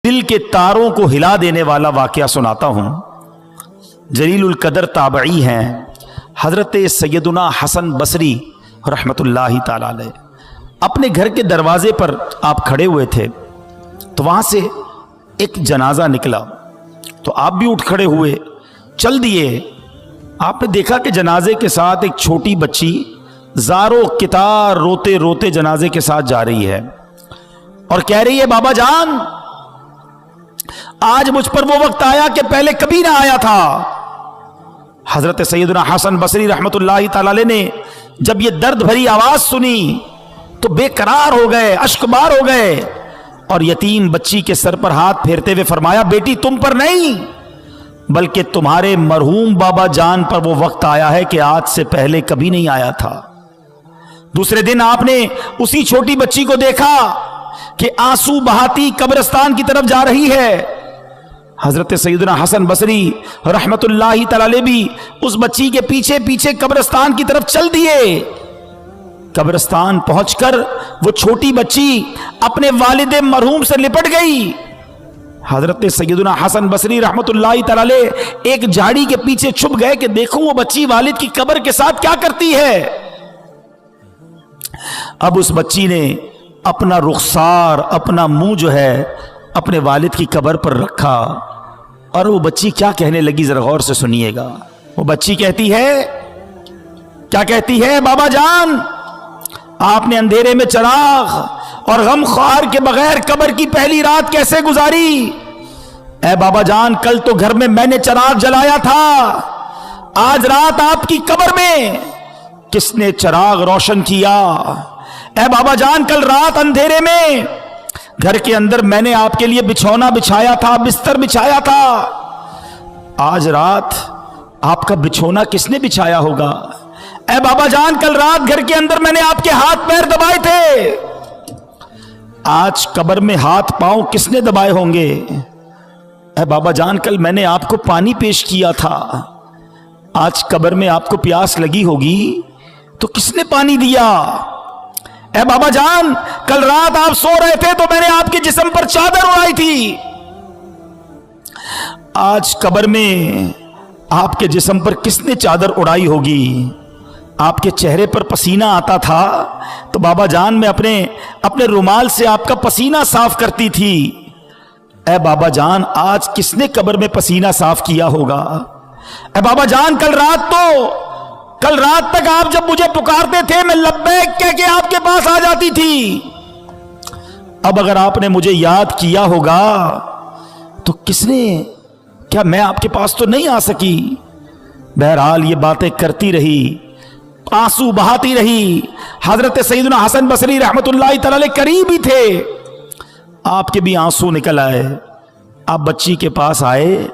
दिल के तारों को हिला देने वाला वाकया सुनाता हूं। जलीलुल कदर ताबई हैं हजरत सैयदुना हसन बसरी रहमतुल्लाहि ताला अलैह। अपने घर के दरवाजे पर आप खड़े हुए थे तो वहां से एक जनाजा निकला तो आप भी उठ खड़े हुए, चल दिए। आपने देखा कि जनाजे के साथ एक छोटी बच्ची ज़ारो कितार रोते रोते जनाजे के साथ जा रही है और कह रही है, बाबा जान आज मुझ पर वो वक्त आया कि पहले कभी ना आया था। हजरत सैयदना हसन बसरी रहमतुल्लाहि ताला अलैह ने जब ये दर्द भरी आवाज सुनी तो बेकरार हो गए, अश्कबार हो गए और यतीम बच्ची के सर पर हाथ फेरते हुए फरमाया, बेटी तुम पर नहीं बल्कि तुम्हारे मरहूम बाबा जान पर वो वक्त आया है कि आज से पहले कभी नहीं आया था। दूसरे दिन आपने उसी छोटी बच्ची को देखा कि आंसू बहाती कब्रिस्तान की तरफ जा रही है। हजरत सैयदना हसन बसरी रहमतुल्लाहि ताला अलैह भी उस बच्ची के पीछे पीछे कब्रिस्तान की तरफ चल दिए। कब्रिस्तान पहुंचकर वो छोटी बच्ची अपने वालिद मरहूम से लिपट गई। हजरत सैयदना हसन बसरी रहमतुल्लाहि ताला अलैह एक झाड़ी के पीछे छुप गए कि देखूं वो बच्ची वालिद की कब्र के साथ क्या करती है। अब उस बच्ची ने अपना रुखसार, अपना मुंह जो है अपने वालिद की कब्र पर रखा और वो बच्ची क्या कहने लगी जरा गौर से सुनिएगा। वो बच्ची कहती है, क्या कहती है, बाबा जान आपने अंधेरे में चिराग और गम ख्वार के बगैर कब्र की पहली रात कैसे गुजारी। ऐ बाबा जान कल तो घर में मैंने चिराग जलाया था, आज रात आपकी कब्र में किसने चिराग रोशन किया। ऐ बाबा जान कल रात अंधेरे में घर के अंदर मैंने आपके लिए बिछौना बिछाया था, बिस्तर बिछाया था, आज रात आपका बिछौना किसने बिछाया होगा। ऐ बाबा जान कल रात घर के अंदर मैंने आपके हाथ पैर दबाए थे, आज कब्र में हाथ पांव किसने दबाए होंगे। ऐ बाबा जान कल मैंने आपको पानी पेश किया था, आज कब्र में आपको प्यास लगी होगी तो किसने पानी दिया। ऐ बाबा जान कल रात आप सो रहे थे तो मैंने आपके जिस्म पर चादर उड़ाई थी, आज कब्र में आपके जिस्म पर किसने चादर उड़ाई होगी। आपके चेहरे पर पसीना आता था तो बाबा जान मैं अपने रुमाल से आपका पसीना साफ करती थी। ऐ बाबा जान आज किसने कब्र में पसीना साफ किया होगा। ऐ बाबा जान कल रात तक आप जब मुझे पुकारते थे मैं लब्बैक कह के आपके पास आ जाती थी, अब अगर आपने मुझे याद किया होगा तो किसने, क्या मैं आपके पास तो नहीं आ सकी। बहरहाल ये बातें करती रही, आंसू बहाती रही। हजरत सैयदना हसन बसरी रहमतुल्लाहि ताला अलैह करीब ही थे, आपके भी आंसू निकल आए। आप बच्ची के पास आए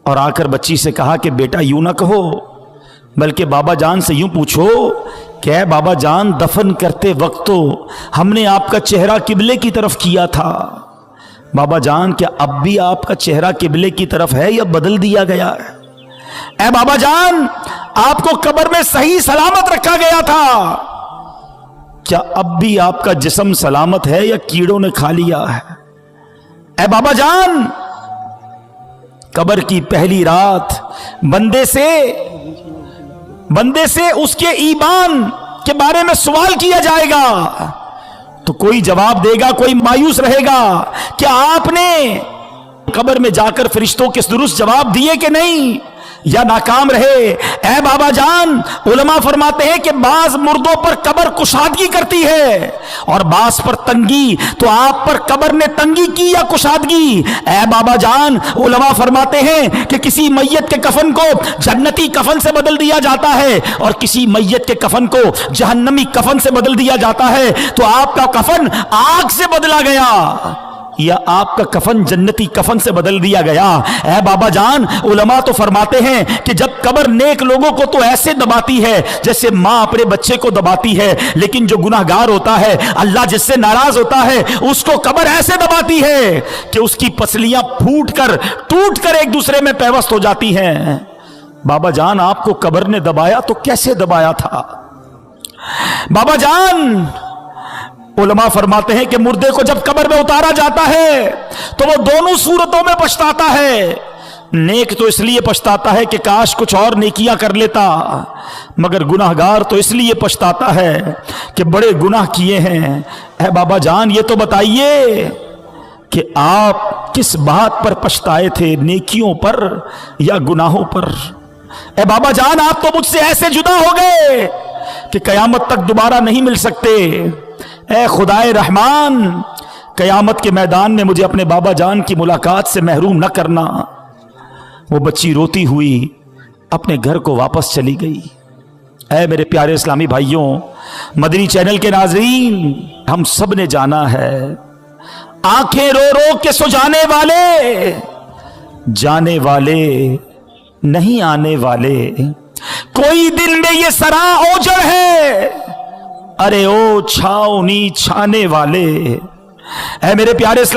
और आकर बच्ची से कहा कि बेटा यूं ना कहो बल्कि बाबा जान से यूं पूछो कि बाबा जान दफन करते वक्त तो हमने आपका चेहरा किबले की तरफ किया था, बाबा जान क्या अब भी आपका चेहरा किबले की तरफ है या बदल दिया गया है। ऐ बाबा जान आपको कब्र में सही सलामत रखा गया था, क्या अब भी आपका जिस्म सलामत है या कीड़ों ने खा लिया है। ऐ बाबा जान कब्र की पहली रात बंदे से उसके ईमान के बारे में सवाल किया जाएगा तो कोई जवाब देगा, कोई मायूस रहेगा। क्या आपने कब्र में जाकर फरिश्तों के दुरुस्त जवाब दिए कि नहीं या नाकाम रहे। ऐ बाबा जान उलमा फरमाते हैं कि बाज मुर्दों पर कब्र कुशादगी करती है और बाज पर तंगी, तो आप पर कब्र ने तंगी की या कुशादगी। ऐ बाबा जान उलमा फरमाते हैं कि किसी मैयत के कफन को जन्नती कफन से बदल दिया जाता है और किसी मैयत के कफन को जहन्नमी कफन से बदल दिया जाता है, तो आपका कफन आग से बदला गया या आपका कफन जन्नती कफन से बदल दिया गया। ऐ बाबा जान उलमा तो फरमाते हैं कि जब कब्र नेक लोगों को तो ऐसे दबाती है जैसे माँ अपने बच्चे को दबाती है, लेकिन जो गुनाहगार होता है, अल्लाह जिससे नाराज होता है, उसको कब्र ऐसे दबाती है कि उसकी पसलियां टूट कर एक दूसरे में पैवस्त हो जाती हैं। बाबा जान आपको कब्र ने दबाया तो कैसे दबाया था। बाबा जान उलमा फरमाते हैं कि मुर्दे को जब कब्र में उतारा जाता है तो वो दोनों सूरतों में पछताता है। नेक तो इसलिए पछताता है कि काश कुछ और नेकियां कर लेता, मगर गुनाहगार तो इसलिए पछताता है कि बड़े गुनाह किए हैं। ऐ बाबा जान, ये तो बताइए कि आप किस बात पर पछताए थे, नेकियों पर या गुनाहों पर? ऐ बाबा जान, आप तो मुझसे ऐसे जुदा हो गए कि कयामत तक दोबारा नहीं मिल सकते। ऐ खुदाए रहमान, कयामत के मैदान में मुझे अपने बाबा जान की मुलाकात से महरूम न करना। वो बच्ची रोती हुई अपने घर को वापस चली गई। ऐ मेरे प्यारे इस्लामी भाइयों, मदनी चैनल के नाज़रीन, हम सब ने जाना है, आंखें रो रो के सुझाने वाले जाने वाले नहीं आने वाले। कोई दिल में ये सरा ओजड़ है, अरे ओ छावनी छाने वाले। ऐ मेरे प्यारे इस्लाम